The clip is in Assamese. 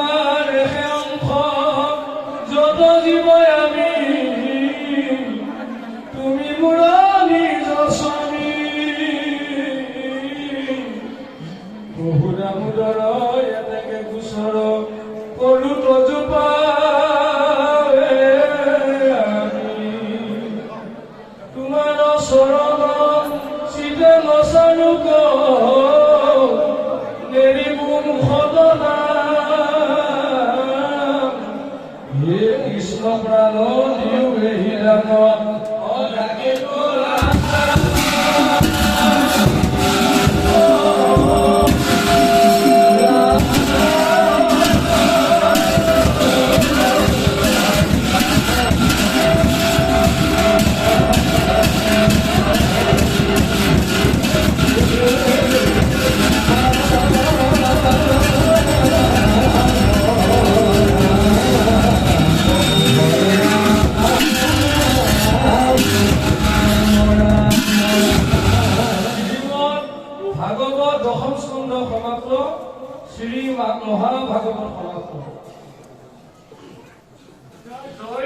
তোমাৰ হে অংশ যত জীৱই আমি তুমি মোৰ নিজৰ স্বামী বহুৰা মুদৰ এনেকে গোচৰ কৰো তজোপা তোমাৰ চৰণ চিতে নচানুক নেৰিবো মুখদনা হে কৃষ্ণ প্ৰাণ দিও এই ৰাম অজাগে ভাগৱত দশম স্কন্ধ সমাপ্ত শ্ৰী মহাভাগৱত সমাপ্ত।